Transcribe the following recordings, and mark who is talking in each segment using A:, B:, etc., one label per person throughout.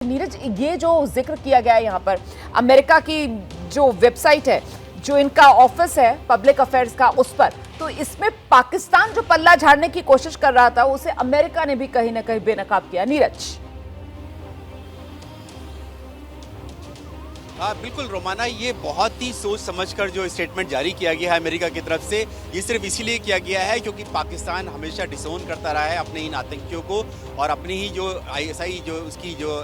A: नीरज, ये जो जिक्र किया गया है यहाँ पर अमेरिका की जो वेबसाइट है, जो इनका ऑफिस है पब्लिक अफेयर्स का, उस पर तो इसमें पाकिस्तान जो पल्ला झाड़ने की कोशिश कर रहा था उसे अमेरिका ने भी कहीं ना कहीं बेनकाब किया। नीरज,
B: हाँ बिल्कुल रोमाना, ये बहुत ही सोच समझकर जो स्टेटमेंट जारी किया गया है अमेरिका की तरफ से, ये सिर्फ इसीलिए किया गया है क्योंकि पाकिस्तान हमेशा डिसोन करता रहा है अपने इन आतंकियों को और अपनी ही जो आईएसआई जो उसकी जो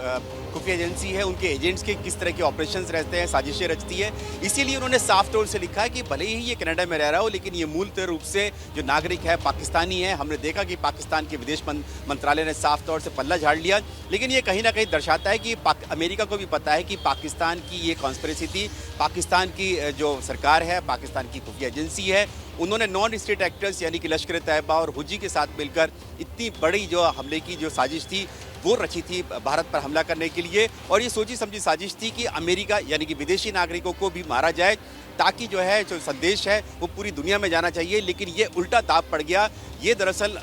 B: खुफिया एजेंसी है उनके एजेंट्स के किस तरह के ऑपरेशंस रहते हैं, साजिशें रचती है। इसीलिए उन्होंने साफ तौर से लिखा है कि भले ही ये कनाडा में रह रहा हो लेकिन ये मूलतः रूप से जो नागरिक है पाकिस्तानी है। हमने देखा कि पाकिस्तान के विदेश मंत्रालय ने साफ तौर से पल्ला झाड़ लिया, लेकिन ये कहीं ना कहीं दर्शाता है कि अमेरिका को भी पता है कि पाकिस्तान की ये कॉन्स्पिरेसी थी। पाकिस्तान की जो सरकार है, पाकिस्तान की खुफिया एजेंसी है, उन्होंने नॉन स्टेट एक्टर्स यानी कि लश्कर तैयबा और हुजी के साथ मिलकर इतनी बड़ी जो हमले की जो साजिश थी वो रची थी भारत पर हमला करने के लिए। और ये सोची समझी साजिश थी कि अमेरिका यानी कि विदेशी नागरिकों को भी मारा जाए ताकि जो है जो संदेश है वो पूरी दुनिया में जाना चाहिए। लेकिन ये उल्टा दाव पड़ गया। ये दरअसल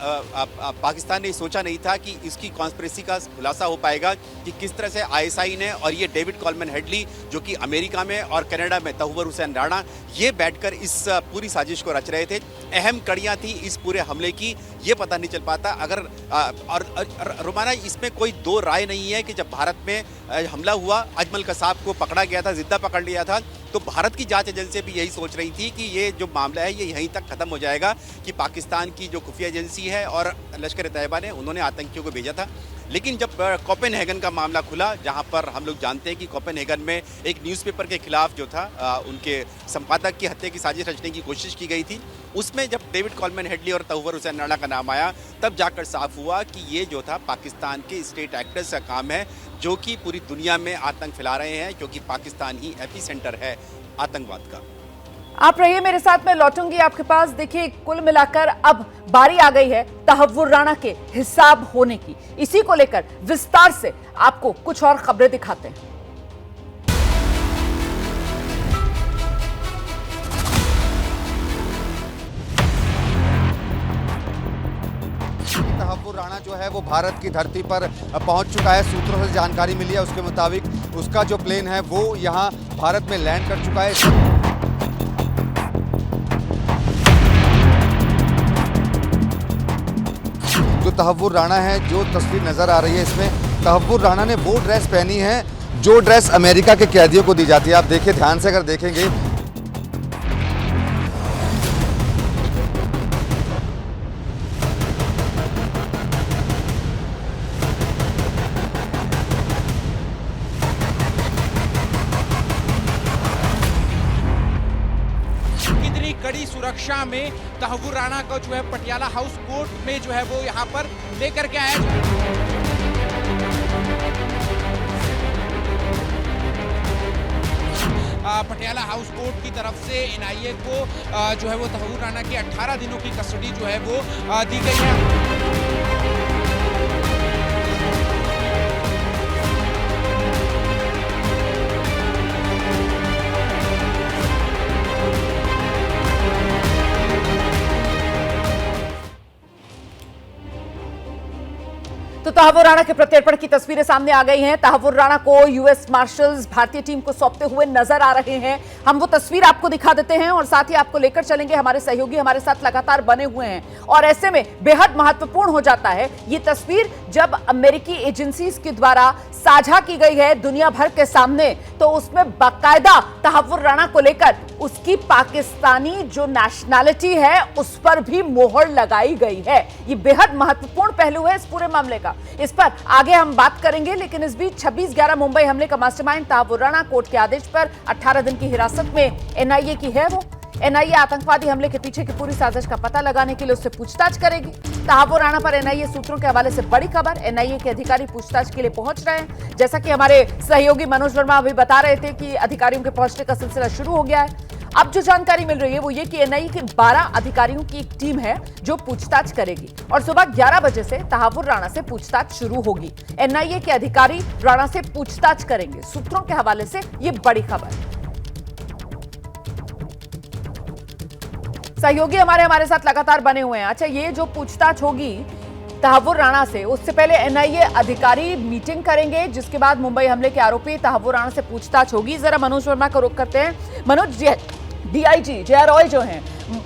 B: पाकिस्तान ने सोचा नहीं था कि इसकी कॉन्स्पिरेसी का खुलासा हो पाएगा कि किस तरह से आईएसआई ने और ये डेविड कॉलमैन हेडली जो कि अमेरिका में और कनाडा में तहव्वुर हुसैन राणा ये बैठकर इस पूरी साजिश को रच रहे थे। अहम कड़ियाँ थी इस पूरे हमले की, ये पता नहीं चल पाता अगर और रोमाना, इसमें कोई दो राय नहीं है कि जब भारत में हमला हुआ, अजमल कसाब को पकड़ा गया था, जिद्दा पकड़ लिया था, तो भारत की जांच एजेंसी भी यही सोच रही थी कि ये जो मामला है ये यहीं तक खत्म हो जाएगा कि पाकिस्तान की जो खुफिया एजेंसी है और लश्कर तैयबा ने उन्होंने आतंकियों को भेजा था। लेकिन जब कोपेनहेगन का मामला खुला, जहां पर हम लोग जानते हैं कि कोपेनहेगन में एक न्यूज़पेपर के खिलाफ जो था उनके संपादक की हत्या की साजिश रचने की कोशिश की गई थी, उसमें जब डेविड कॉलमैन हेडली और तहव्वुर हुसैन राणा का नाम आया तब जाकर साफ हुआ कि ये जो था पाकिस्तान के स्टेट एक्टर्स का काम है जो कि पूरी दुनिया में आतंक फैला रहे हैं, क्योंकि पाकिस्तान ही एपिसेंटर है आतंकवाद का।
A: आप रहिए मेरे साथ, मैं लौटूंगी आपके पास। देखिए, कुल मिलाकर अब बारी आ गई है तहव्वुर राणा के हिसाब होने की। इसी को लेकर विस्तार से आपको कुछ और खबरें दिखाते हैं।
C: तहव्वुर राणा जो है वो भारत की धरती पर पहुंच चुका है। सूत्रों से जानकारी मिली है उसके मुताबिक उसका जो प्लेन है वो यहां भारत में लैंड कर चुका है। जो तहव्वुर राणा है, जो तस्वीर नजर आ रही है इसमें तहव्वुर राणा ने वो ड्रेस पहनी है जो ड्रेस अमेरिका के कैदियों को दी जाती है। आप देखिए ध्यान से, अगर देखेंगे
D: कड़ी सुरक्षा में तहव्वुर राणा को जो है पटियाला हाउस कोर्ट में जो है वो यहाँ पर लेकर के आया। पटियाला हाउस कोर्ट की तरफ से एनआईए को जो है वो तहव्वुर राणा की 18 दिनों की कस्टडी जो है वो दी गई है।
A: तो तहव्वुर राणा के प्रत्यर्पण की तस्वीरें सामने आ गई हैं। तहव्वुर राणा को यूएस मार्शल्स भारतीय टीम को सौंपते हुए नजर आ रहे हैं। हम वो तस्वीर आपको दिखा देते हैं और साथ ही आपको लेकर चलेंगे। हमारे सहयोगी हमारे साथ लगातार बने हुए हैं और ऐसे में बेहद महत्वपूर्ण हो जाता है ये तस्वीर जब अमेरिकी एजेंसीज के द्वारा साझा की गई है दुनिया भर के सामने, तो उसमें बाकायदा तहव्वुर राणा को लेकर उसकी पाकिस्तानी जो नेशनैलिटी है उस पर भी मोहर लगाई गई है। ये बेहद महत्वपूर्ण पहलू है इस पूरे मामले का। इस पर आगे हम बात करेंगे, लेकिन इस बीच 26/11 मुंबई हमले का मास्टरमाइंड तहव्वुर राणा कोर्ट के आदेश पर 18 दिन की हिरासत में एनआईए की है। वो एनआईए आतंकवादी हमले के पीछे की पूरी साजिश का पता लगाने के लिए उससे पूछताछ करेगी। तहव्वुर राणा पर एनआईए सूत्रों के हवाले से बड़ी खबर, एनआईए के अधिकारी पूछताछ के लिए पहुंच रहे हैं। जैसा कि हमारे सहयोगी मनोज वर्मा अभी बता रहे थे कि अधिकारियों के पहुंचने का सिलसिला शुरू हो गया है। अब जो जानकारी मिल रही है वो ये कि एनआईए के 12 अधिकारियों की एक टीम है जो पूछताछ करेगी और सुबह 11 बजे से तहव्वुर राणा से पूछताछ शुरू होगी। एनआईए के अधिकारी राणा से पूछताछ करेंगे। सूत्रों के हवाले से ये बड़ी खबर। सहयोगी हमारे साथ लगातार बने हुए हैं। अच्छा, ये जो पूछताछ होगी तहव्वुर राणा से। उससे पहले एनआईए अधिकारी मीटिंग करेंगे, जिसके बाद मुंबई हमले के आरोपी तहव्वुर राणा से पूछताछ होगी। जरा मनोज वर्मा को रुख करते हैं। मनोज, डीआईजी जया रॉय जो हैं,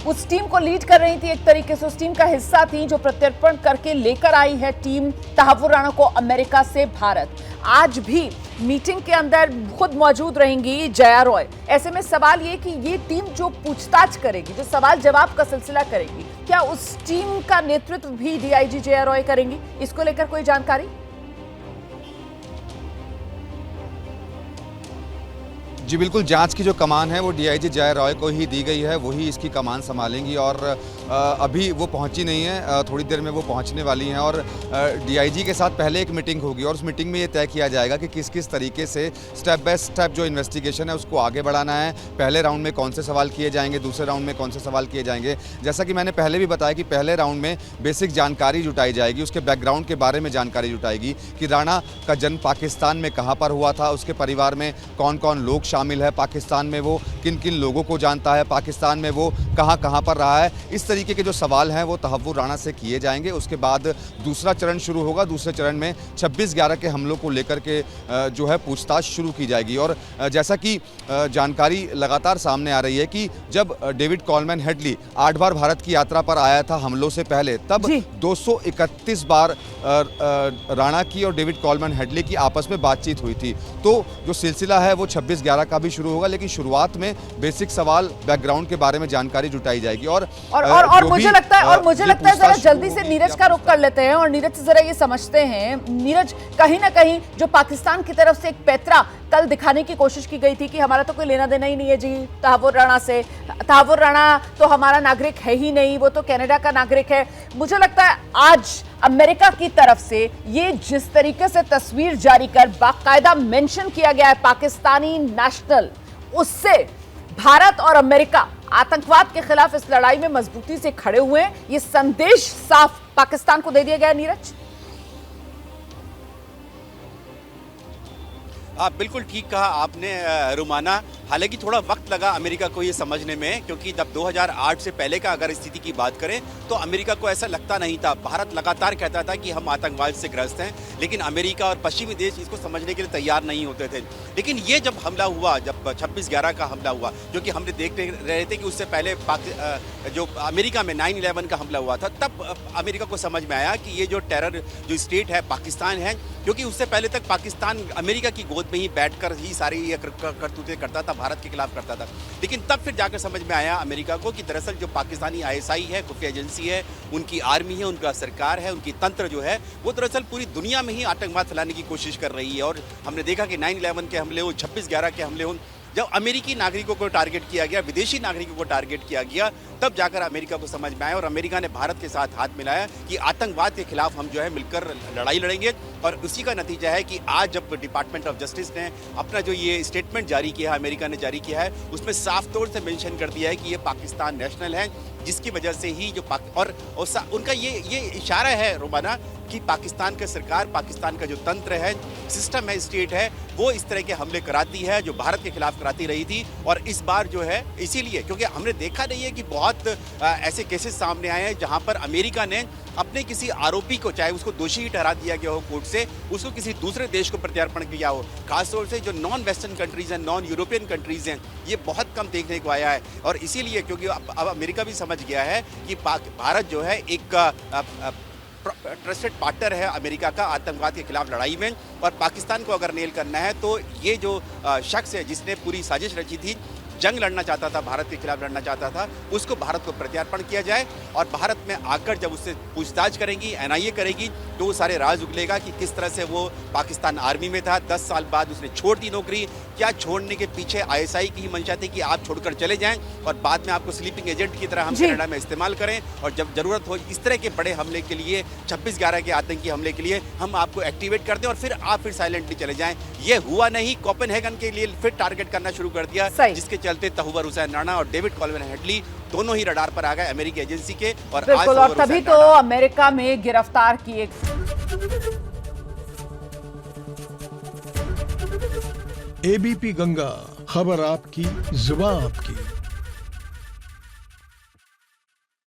A: उस टीम को लीड कर रही थी, एक तरीके से उस टीम का हिस्सा थी जो प्रत्यर्पण करके लेकर आई है टीम तहव्वुर राणा को अमेरिका से भारत। आज भी मीटिंग के अंदर खुद मौजूद रहेंगी जया रॉय। ऐसे में सवाल ये कि ये टीम जो पूछताछ करेगी, जो सवाल जवाब का सिलसिला करेगी, क्या उस टीम का नेतृत्व भी डीआईजी जया रॉय करेंगी? इसको लेकर कोई जानकारी?
C: जी बिल्कुल, जांच की जो कमान है वो डीआईजी जया रॉय को ही दी गई है, वही इसकी कमान संभालेंगी और अभी वो पहुंची नहीं है, थोड़ी देर में वो पहुंचने वाली हैं और डीआईजी के साथ पहले एक मीटिंग होगी और उस मीटिंग में ये तय किया जाएगा कि किस किस तरीके से स्टेप बाय स्टेप जो इन्वेस्टिगेशन है उसको आगे बढ़ाना है। पहले राउंड में कौन से सवाल किए जाएंगे, दूसरे राउंड में कौन से सवाल किए जाएंगे। जैसा कि मैंने पहले भी बताया कि पहले राउंड में बेसिक जानकारी जुटाई जाएगी, उसके बैकग्राउंड के बारे में जानकारी जुटाएगी कि राणा का जन्म पाकिस्तान में कहाँ पर हुआ था, उसके परिवार में कौन कौन लोग शामिल है, पाकिस्तान में वो किन किन लोगों को जानता है, पाकिस्तान में वो कहाँ कहाँ पर रहा है। इस तरीके के जो सवाल हैं वो तहव्वुर राणा से किए जाएंगे। उसके बाद दूसरा चरण शुरू होगा। दूसरे चरण में 26/11 के हमलों को लेकर के जो है पूछताछ शुरू की जाएगी। और जैसा कि जानकारी लगातार सामने आ रही है कि जब डेविड कॉलमैन हेडली 8 बार भारत की यात्रा पर आया था हमलों से पहले, तब 231 बार राणा की और डेविड कॉलमैन हेडली की आपस में बातचीत हुई थी। तो जो सिलसिला है वो 26/11 का भी शुरू होगा, लेकिन शुरुआत में बेसिक सवाल बैकग्राउंड के बारे में जानकारी जुटाई जाएगी। और
A: मुझे लगता है जरा जल्दी से नीरज का रुख कर लेते हैं और नीरज से जरा ये समझते हैं। नीरज, कहीं ना कहीं जो पाकिस्तान की तरफ से एक पैतरा कल दिखाने की कोशिश की गई थी कि हमारा तो कोई लेना देना ही नहीं है जी तहव्वुर राणा से, तहव्वुर राणा तो हमारा नागरिक है ही नहीं, वो तो कनाडा का नागरिक है। मुझे लगता है आज अमेरिका की तरफ से ये जिस तरीके से तस्वीर जारी कर बाकायदा मेंशन किया गया है पाकिस्तानी नेशनल, उससे भारत और अमेरिका आतंकवाद के खिलाफ इस लड़ाई में मजबूती से खड़े हुए हैं। ये संदेश साफ पाकिस्तान को दे दिया गया है। नीरज,
B: आप बिल्कुल ठीक कहा आपने रुमाना। हालांकि थोड़ा वक्त लगा अमेरिका को ये समझने में, क्योंकि जब 2008 से पहले का अगर स्थिति की बात करें तो अमेरिका को ऐसा लगता नहीं था। भारत लगातार कहता था कि हम आतंकवाद से ग्रस्त हैं, लेकिन अमेरिका और पश्चिमी देश इसको समझने के लिए तैयार नहीं होते थे। लेकिन ये जब हमला हुआ, जब 26/11 का हमला हुआ, जो कि हमने देख रहे थे कि उससे पहले जो अमेरिका में 9/11 का हमला हुआ था, तब अमेरिका को समझ में आया कि ये जो टेरर जो स्टेट है पाकिस्तान है, क्योंकि उससे पहले तक पाकिस्तान अमेरिका की गोद में ही बैठकर ही सारी ये करतूतें करता था, भारत के खिलाफ करता था। लेकिन तब फिर जाकर समझ में आया अमेरिका को कि दरअसल जो पाकिस्तानी आईएसआई है, खुफिया एजेंसी है, उनकी आर्मी है, उनका सरकार है, उनकी तंत्र जो है वो दरअसल पूरी दुनिया में ही आतंकवाद फैलाने की कोशिश कर रही है। और हमने देखा कि 9/11 के हमले हो, 26/11 के हमले हो, जब अमेरिकी नागरिकों को टारगेट किया गया, विदेशी नागरिकों को टारगेट किया गया, तब जाकर अमेरिका को समझ में आया और अमेरिका ने भारत के साथ हाथ मिलाया कि आतंकवाद के खिलाफ हम जो है मिलकर लड़ाई लड़ेंगे। और उसी का नतीजा है कि आज जब डिपार्टमेंट ऑफ जस्टिस ने अपना जो ये स्टेटमेंट जारी किया है, अमेरिका ने जारी किया है, उसमें साफ तौर से मेंशन कर दिया है कि ये पाकिस्तान नेशनल है, जिसकी वजह से ही जो उनका ये इशारा है रोमाना कि पाकिस्तान का सरकार, पाकिस्तान का जो तंत्र है, सिस्टम है, स्टेट है, वो इस तरह के हमले कराती है जो भारत के खिलाफ कराती रही थी। और इस बार जो है इसीलिए, क्योंकि हमने देखा नहीं है कि बहुत ऐसे केसेस सामने आए हैं जहां पर अमेरिका ने अपने किसी आरोपी को, चाहे उसको दोषी ही ठहरा दिया गया हो कोर्ट से, उसको किसी दूसरे देश को प्रत्यार्पण किया हो। खासतौर से जो नॉन वेस्टर्न कंट्रीज हैं, नॉन यूरोपियन कंट्रीज हैं, ये बहुत कम देखने को आया है। और इसीलिए क्योंकि अब अमेरिका भी समझ गया है कि भारत जो है एक ट्रस्टेड पार्टनर है अमेरिका का आतंकवाद के खिलाफ लड़ाई में, और पाकिस्तान को अगर नेल करना है तो ये जो शख्स है जिसने पूरी साजिश रची थी, जंग लड़ना चाहता था, भारत के खिलाफ लड़ना चाहता था, उसको भारत को प्रत्यार्पण किया जाए। और भारत में आकर जब उससे पूछताछ करेंगी, एनआईए करेगी, तो वो सारे राज उगलेगा कि किस तरह से वो पाकिस्तान आर्मी में था, 10 साल बाद उसने छोड़ दी नौकरी, क्या छोड़ने के पीछे आईएसआई की ही मंशा थी कि आप छोड़कर चले जाएं और बाद में आपको स्लीपिंग एजेंट की तरह हम कनाडा में इस्तेमाल करें, और जब जरूरत हो इस तरह के बड़े हमले के लिए, 26/11 के आतंकी हमले के लिए, हम आपको एक्टिवेट कर दें और फिर आप फिर साइलेंटली चले जाएं। ये हुआ नहीं। कोपेनहेगन के लिए फिर टारगेट करना शुरू कर दिया, जिसके चलते तहव्वुर हुसैन राणा और डेविड कॉलमैन हेडली दोनों ही रडार पर आ गए अमेरिकी एजेंसी के। और
A: बिल्कुल, और तभी तो अमेरिका में गिरफ्तार किए।
E: एबीपी गंगा, खबर आपकी, जुबान आपकी।